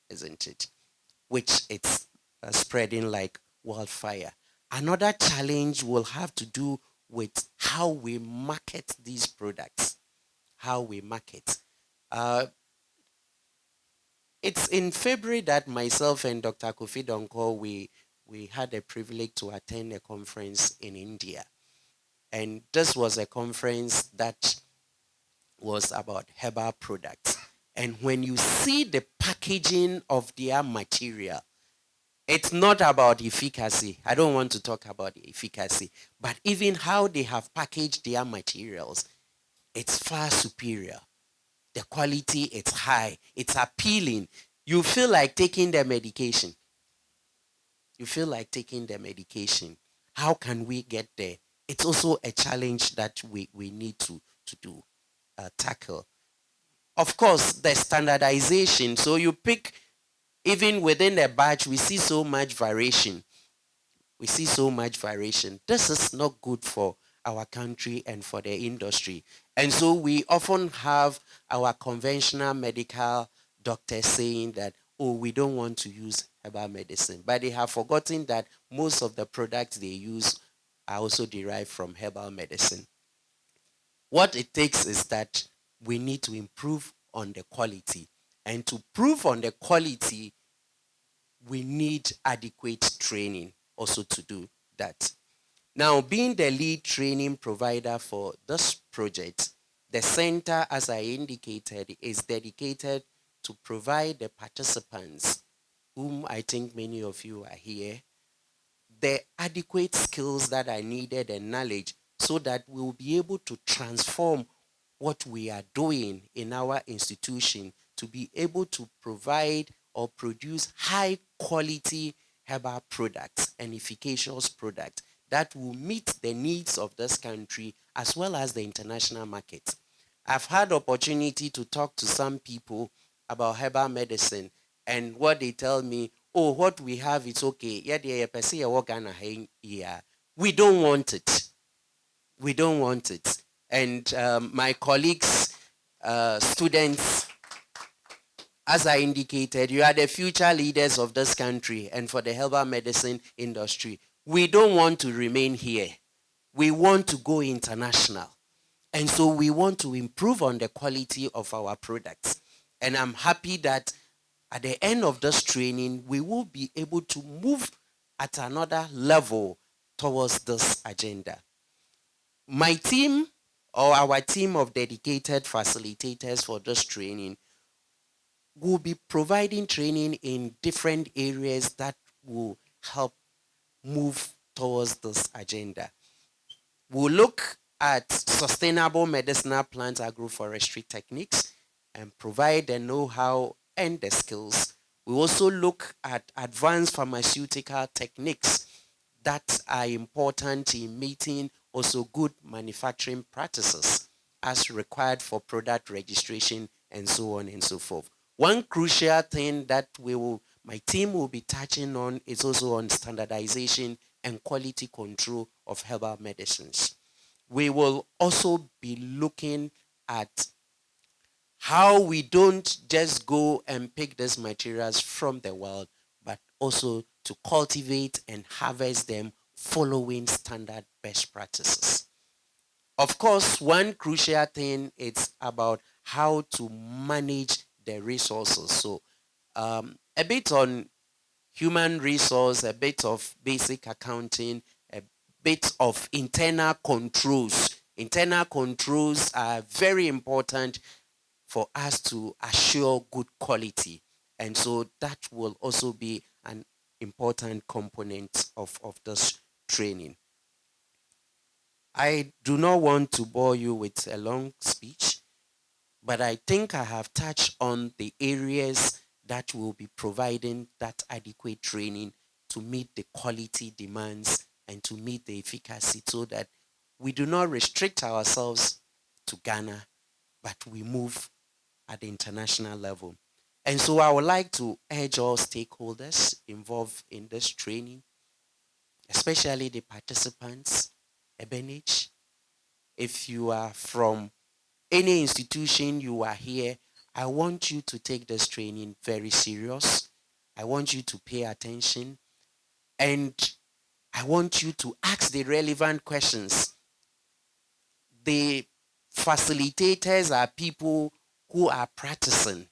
isn't it? Which it's spreading like wildfire. Another challenge will have to do with how we market these products. How we market. It's in February that myself and Dr. Kofi Donko, we had a privilege to attend a conference in India. And this was a conference that was about herbal products. And when you see the packaging of their material, it's not about efficacy. I don't want to talk about the efficacy, but even how they have packaged their materials, it's far superior. The quality, it's high, it's appealing. You feel like taking the medication. How can we get there? It's also a challenge that we need to do, tackle. Of course, the standardization. So you pick, even within a batch, we see so much variation. This is not good for our country and for the industry. And so we often have our conventional medical doctors saying that, oh, we don't want to use herbal medicine. But they have forgotten that most of the products they use are also derived from herbal medicine. What it takes is that we need to improve on the quality. And to prove on the quality, we need adequate training also to do that. Now, being the lead training provider for this project, the center, as I indicated, is dedicated to provide the participants, whom I think many of you are here, the adequate skills that are needed and knowledge so that we will be able to transform what we are doing in our institution to be able to provide or produce high quality herbal products and efficacious products that will meet the needs of this country as well as the international market. I've had opportunity to talk to some people about herbal medicine, and what they tell me, oh, what we have is okay. Yeah, we don't want it. We don't want it. And my colleagues, students, as I indicated, you are the future leaders of this country and for the herbal medicine industry. We don't want to remain here. We want to go international. And so we want to improve on the quality of our products. And I'm happy that at the end of this training, we will be able to move at another level towards this agenda. My team, or our team of dedicated facilitators for this training, will be providing training in different areas that will help move towards this agenda. We'll look at sustainable medicinal plant agroforestry techniques and provide the know-how and the skills. We also look at advanced pharmaceutical techniques that are important in meeting also good manufacturing practices as required for product registration and so on and so forth. One crucial thing that my team will be touching on is also on standardization and quality control of herbal medicines. We will also be looking at how we don't just go and pick these materials from the world, but also to cultivate and harvest them following standard best practices. Of course, one crucial thing is about how to manage the resources. So a bit on human resource, a bit of basic accounting, a bit of internal controls. Internal controls are very important for us to assure good quality. And so that will also be an important component of this training. I do not want to bore you with a long speech, but I think I have touched on the areas that will be providing that adequate training to meet the quality demands and to meet the efficacy so that we do not restrict ourselves to Ghana, but we move at the international level. And so I would like to urge all stakeholders involved in this training, especially the participants, Ebenage. If you are from any institution, you are here, I want you to take this training very serious. I want you to pay attention, and I want you to ask the relevant questions. The facilitators are people who are practicing,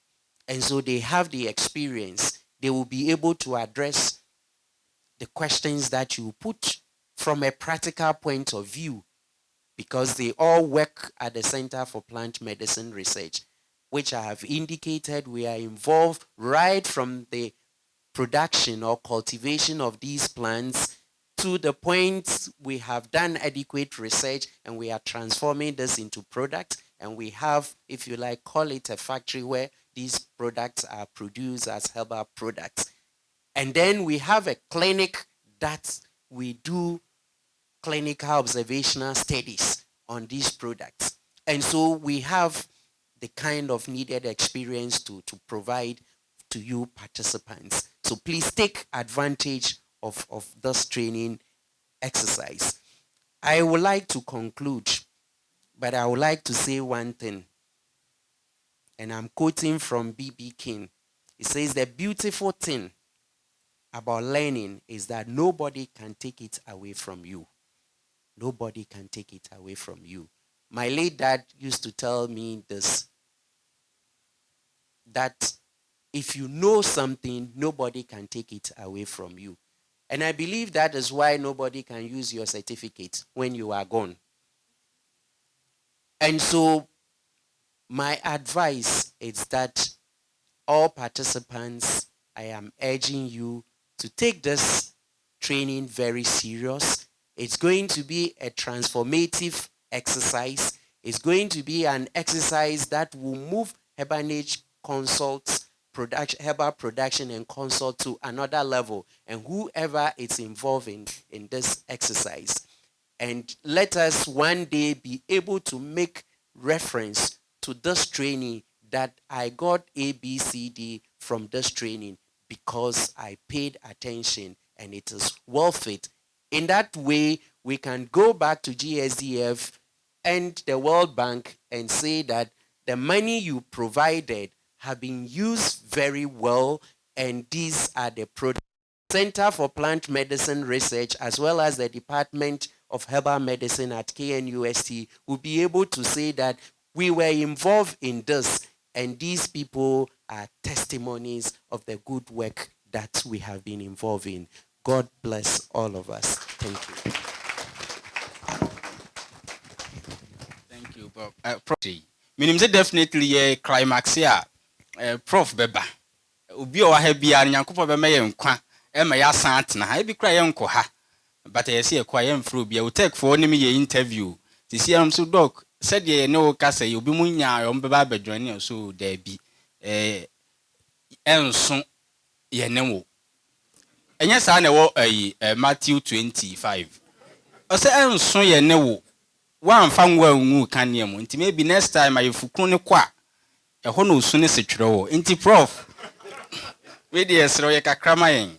and so they have the experience. They will be able to address the questions that you put from a practical point of view, because they all work at the Center for Plant Medicine Research, which I have indicated we are involved right from the production or cultivation of these plants to the point we have done adequate research and we are transforming this into products, and we have, if you like, call it a factory where these products are produced as herbal products. And then we have a clinic that we do clinical observational studies on these products. And so we have the kind of needed experience to provide to you participants. So please take advantage of this training exercise. I would like to conclude, but I would like to say one thing. And I'm quoting from B.B. King. He says, the beautiful thing about learning is that nobody can take it away from you. Nobody can take it away from you. My late dad used to tell me this, that if you know something, nobody can take it away from you. And I believe that is why nobody can use your certificate when you are gone. And so my advice is that all participants, I am urging you to take this training very serious. It's going to be a transformative exercise. It's going to be an exercise that will move Ebenage herbal production and consult to another level, and whoever is involved in this exercise. And let us one day be able to make reference to this training, that I got ABCD from this training because I paid attention and it is worth it. In that way, we can go back to GSDF and the World Bank and say that the money you provided have been used very well, and these are the products. Center for Plant Medicine Research, as well as the Department of Herbal Medicine at KNUST, will be able to say that we were involved in this, and these people are testimonies of the good work that we have been involved in. God bless all of us. Thank you. Thank you, Bob. Prof. Meaning definitely a climax here. Prof. Beba. Ubi o ha bia nyankopo be me nkwa e ma ya san atena ha e bi kra ye nko ha, but I see a quiet fro bia o take for nim ye interview ti see am so doc said ye ne o ka say obi mu nya yo mbeba abadwane so da bi enso ye ne wo enya sa na wo Matthew 25 o say enso ye ne wo wan fa nwa nwu kan ne mu nti maybe next time ayefukun ne kwa e ho no su ne se twere wo nti prof we dey sro ye kakrama yen.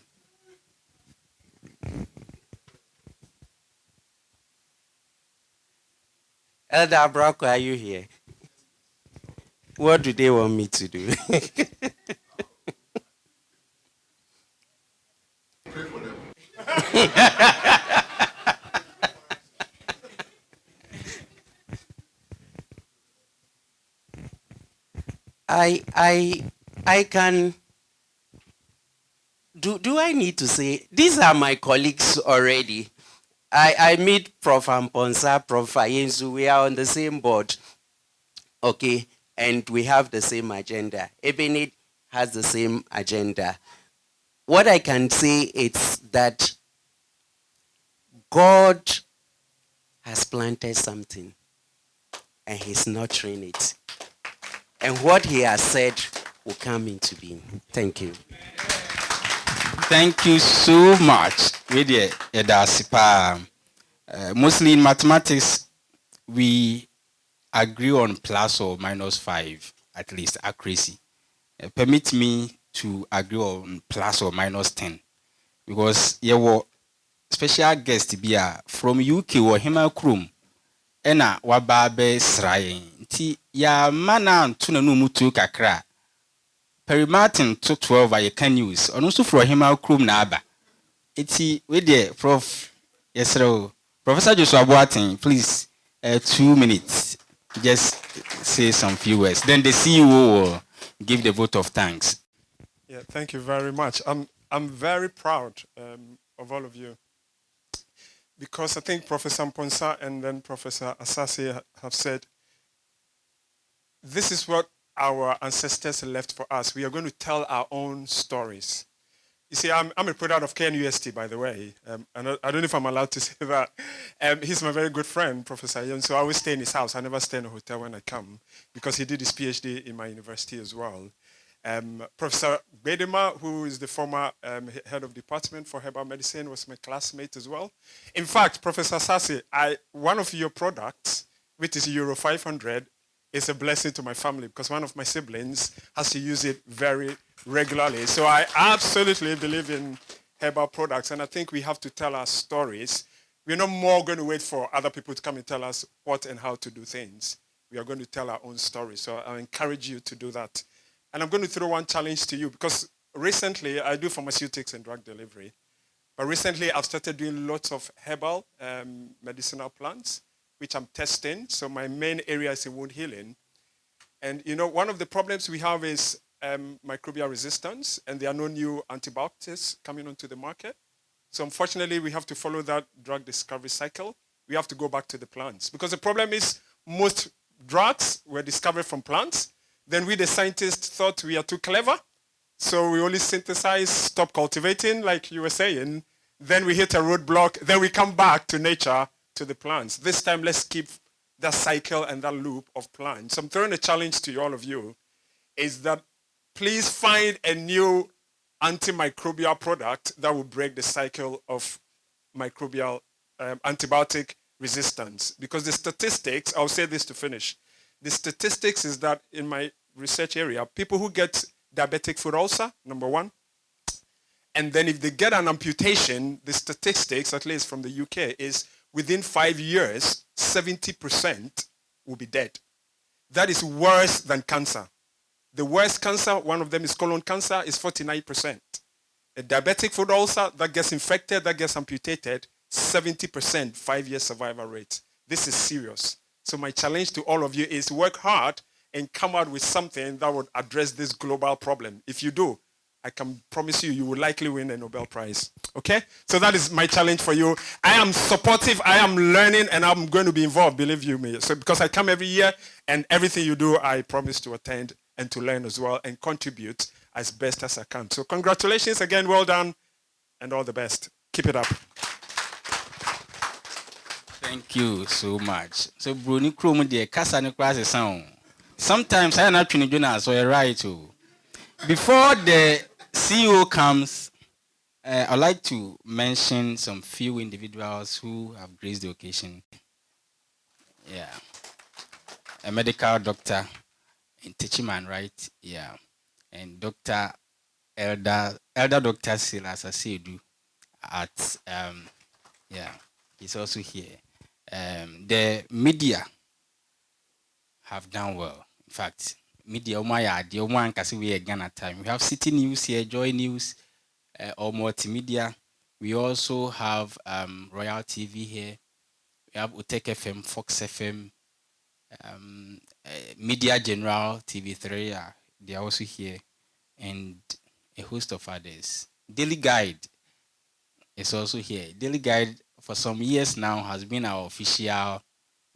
Elder Abrako, are you here? What do they want me to do? Pray for them. I can. Do I need to say these are my colleagues already? I meet Prof. Amponsa, Prof. Ayensu, we are on the same board. Okay, and we have the same agenda. Ebenage has the same agenda. What I can say is that God has planted something and he's nurturing it. And what he has said will come into being. Thank you. Thank you so much. Mostly in mathematics, we agree on plus or minus 5, at least accuracy. Permit me to agree on plus or minus 10, because you were special guest be from UK or Hima Krum, ena wababe srayen. Ti ya mana tuna no mutu kakra. Perry Martin to 12 I can use. On also for him out crew naba. It's with the Prof. Yes, sir. Professor Joshua Boateng, please 2 minutes. Just say some few words. Then the CEO will give the vote of thanks. Yeah, thank you very much. I'm very proud of all of you, because I think Professor Mponsa and then Professor Asase have said this is what our ancestors left for us. We are going to tell our own stories. You see, I'm a product of KNUST, by the way. And I don't know if I'm allowed to say that. He's my very good friend, Professor Yon. So I always stay in his house. I never stay in a hotel when I come, because he did his PhD in my university as well. Professor Bedema, who is the former head of department for herbal medicine, was my classmate as well. In fact, Professor Sassi, one of your products, which is Euro 500, is a blessing to my family, because one of my siblings has to use it very regularly. So I absolutely believe in herbal products, and I think we have to tell our stories. We're not more going to wait for other people to come and tell us what and how to do things. We are going to tell our own stories. So I encourage you to do that. And I'm going to throw one challenge to you, because recently I do pharmaceutics and drug delivery. But recently I've started doing lots of herbal medicinal plants. which I'm testing. So my main area is in wound healing. And one of the problems we have is microbial resistance, and there are no new antibiotics coming onto the market. So unfortunately, we have to follow that drug discovery cycle. We have to go back to the plants, because the problem is most drugs were discovered from plants. Then we, the scientists, thought we are too clever. So we only synthesize, stop cultivating, like you were saying. Then we hit a roadblock. Then we come back to nature, to the plants. This time, let's keep that cycle and that loop of plants. So I'm throwing a challenge to all of you, is that please find a new antimicrobial product that will break the cycle of microbial antibiotic resistance. Because the statistics, I'll say this to finish. The statistics is that in my research area, people who get diabetic foot ulcer, number one, and then if they get an amputation, the statistics, at least from the UK, is within 5 years, 70% will be dead. That is worse than cancer. The worst cancer, one of them is colon cancer, is 49%. A diabetic foot ulcer that gets infected, that gets amputated, 70% 5-year survival rate. This is serious. So my challenge to all of you is work hard and come out with something that would address this global problem. If you do, I can promise you, you will likely win a Nobel Prize. Okay? So that is my challenge for you. I am supportive, I am learning, and I'm going to be involved, believe you me. So because I come every year, and everything you do, I promise to attend and to learn as well and contribute as best as I can. So congratulations again, well done, and all the best. Keep it up. Thank you so much. So Bruni Krum de Kasa ne kwase sound. Sometimes I not tuni juna so you're right too. Before the CEO comes, I'd like to mention some few individuals who have graced the occasion. Yeah. A medical doctor in Techiman, right? Yeah. And Dr. Elder Dr. Silas Asedu at yeah, he's also here. The media have done well. In fact, media the one can see we are Ghana time. We have City News here, Joy News, or multimedia. We also have Royal TV here. We have Utek FM, Fox FM, Media General, TV3. They are also here, and a host of others. Daily Guide is also here. Daily Guide for some years now has been our official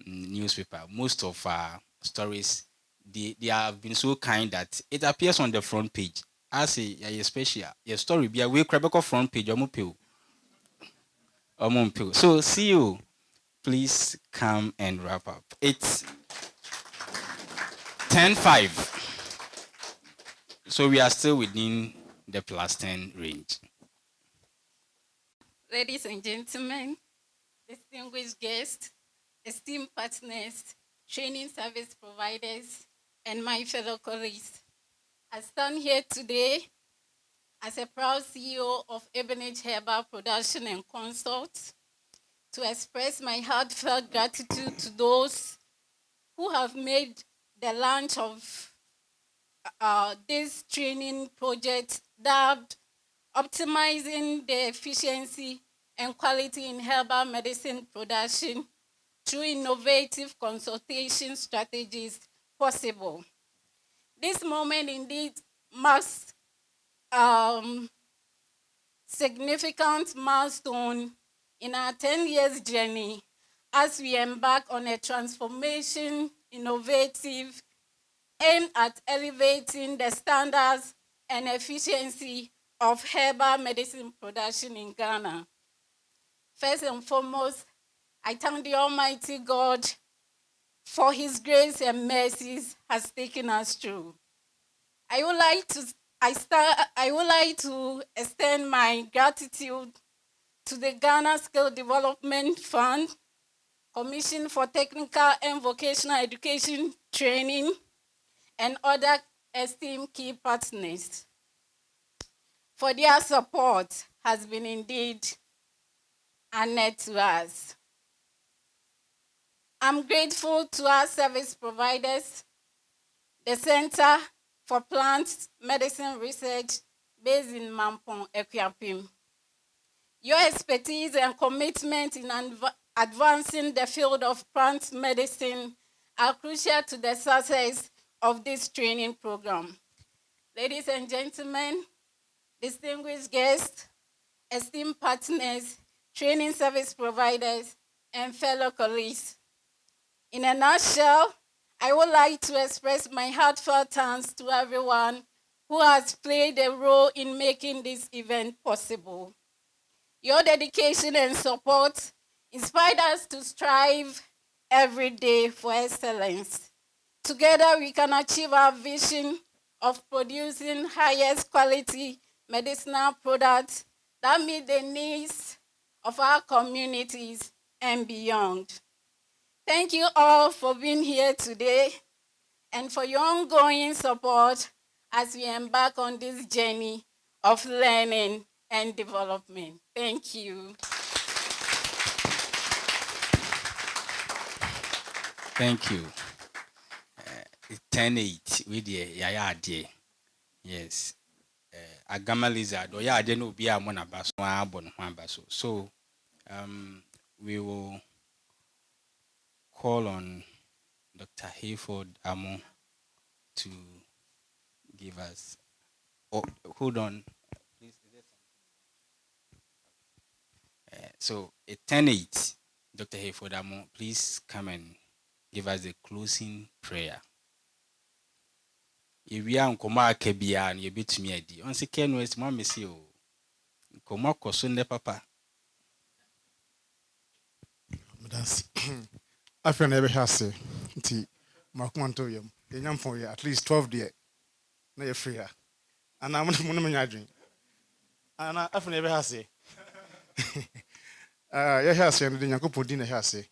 newspaper. Most of our stories, they have been so kind that it appears on the front page. I say, special, your story be a way front page, so see you. Please come and wrap up. It's 10:05. So we are still within the +10 range. Ladies and gentlemen, distinguished guests, esteemed partners, training service providers, and my fellow colleagues, I stand here today as a proud CEO of Ebenage Herbal Production and Consult to express my heartfelt gratitude to those who have made the launch of this training project dubbed Optimizing the Efficiency and Quality in Herbal Medicine Production through Innovative Consultation Strategies possible. This moment indeed marks significant milestone in our 10 years journey as we embark on a transformation, innovative, aimed at elevating the standards and efficiency of herbal medicine production in Ghana. First and foremost, I thank the Almighty God for His grace and mercies has taken us through. I would like to extend my gratitude to the Ghana Skill Development Fund, Commission for Technical and Vocational Education Training, and other esteemed key partners for their support has been indeed honored to us. I'm grateful to our service providers, the Center for Plant Medicine Research based in Mampong, Equiapim. Your expertise and commitment in advancing the field of plant medicine are crucial to the success of this training program. Ladies and gentlemen, distinguished guests, esteemed partners, training service providers, and fellow colleagues. In a nutshell, I would like to express my heartfelt thanks to everyone who has played a role in making this event possible. Your dedication and support inspired us to strive every day for excellence. Together, we can achieve our vision of producing highest quality medicinal products that meet the needs of our communities and beyond. Thank you all for being here today and for your ongoing support as we embark on this journey of learning and development. Thank you. Thank you. 10-8 with the yaya day. Yes. Agama lizard or ya no be a monabaso abon baso. So we will call on Dr. Hayford Amo to give us. Oh, hold on. Please, so 10-8, Dr. Hayford Amo, please come and give us the closing prayer. If we are Nkoma Kebia and you bit me adi. On se KNUST ma mesi o. Nkoma kosunde papa. That's I feel never has say. Nti makumanto yam. Yenyam for at least 12 day. Na ye free. And I'm gonna drink. And I feel never has say. Yeah, has say and the Yankopon din has say.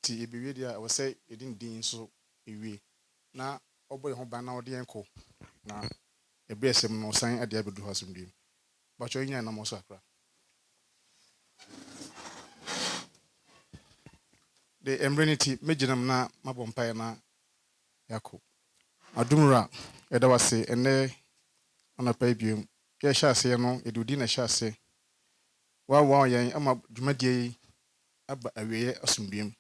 Ti be we there I will say it didn't din so ewe. Na oboy ho ban na ode enko. Na e be asem no san ade abedu hasum dim. But you nya na mo so akra. The embrenity mejinam na mabompa na yako adumra eda wase ene anapa biom ye hyase no edudi na hyase wa yen ama dwumadie aba awie asumdiem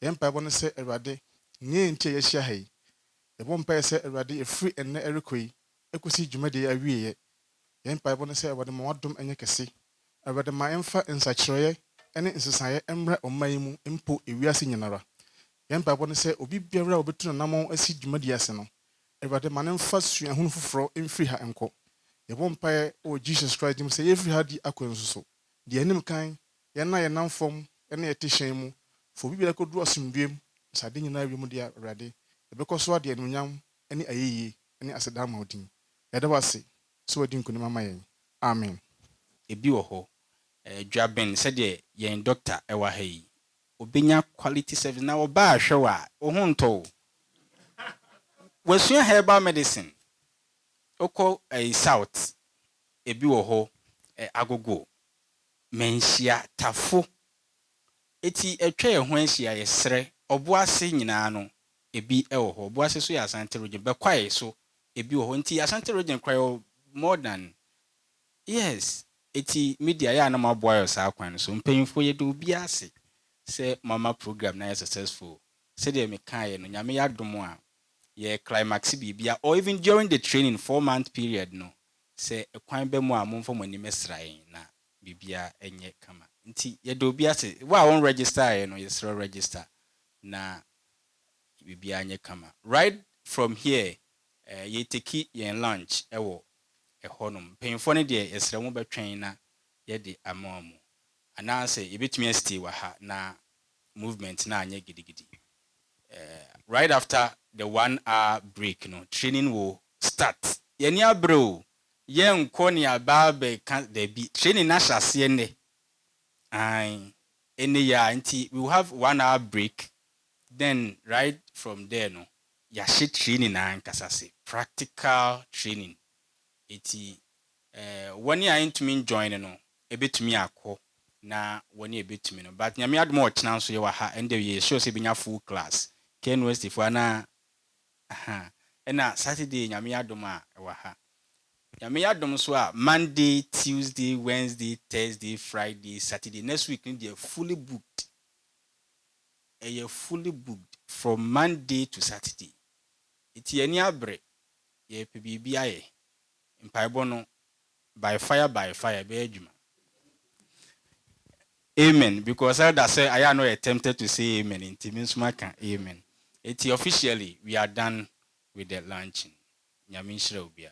yen pa bono se awade nye ntie ye hia hai e bompa se awade efri ene erekoi ekosi dwumadie awie yen pa bono se awade ma wadom enye kese awade ma emfa nsakyeroye ene nsesaye emre oman mu mpo ewiase nyenara yen pa bono se obi biara obetu na namo asi dwumadie ase no awade ma ne mfa suahunu foforo emfri ha enko ye bompa o Jesus Christ dim se ye fri ha di akwansuso de anim kan ye na ye namfom ene ye tehyen mu fo bibia ko du asumdwem sade nyina wiem de awade e be koso ade anunyam ene ayeye ene aseda ma odin ye da wase so odin kunima ma yen amen Ebi wo ho. Dwaben said yen doctor ewa hai. Obenya quality service na oba ahwewa ohunto. Wasua herbal medicine. Oko south. Ebi wo ho agogo. Menhia tafo. Eti etwa ye ho ahia yesre. Oboase nyina no ebi ewo ho. Oboase so ya Asante region be kwae so ebi wo ho nti Asante region kwae more than yes. Eti media ya na maboa yo sa kwan so mpanyimfo ye do bi ase se mama program na successful se de me kan ye no nyame ya dom a ye climax bibia or even during the training 4-month period no se ekwan be mu a momfo mani mesrae na bibia enye kama nti ye do bi ase wa won register ye no ye sro register na bibia enye kama right from here ye take ye lunch ewo ehonum penfo ne de yesre mu betwen na ye de amamu ananse yebetumi stay wa ha na movement na anya gidigidi right after the 1 hour break no training will start yeni abro ye nko ne ababe kan de bi training na hyase ne ai ene ya nti we will have 1 hour break then right from there no ya she training na nkasase practical training eti wani a intumi join no ebetumi akọ na wani ebetumi no but nyame adom o chena so ye wa ha and ye sure say binya full class KNUST for na aha na Saturday nyame adom a wa ha Yami adom so a Monday, Tuesday, Wednesday, Thursday, Friday, Saturday. Next week they are fully booked. You're fully booked from Monday to Saturday. It's any abre. Ye PBBI. In Paibono by fire, be ejuma. Amen. Because I say I am not attempted to say amen. In Timismaka, amen. It's officially we are done with the launching. Nyamin Shrobia.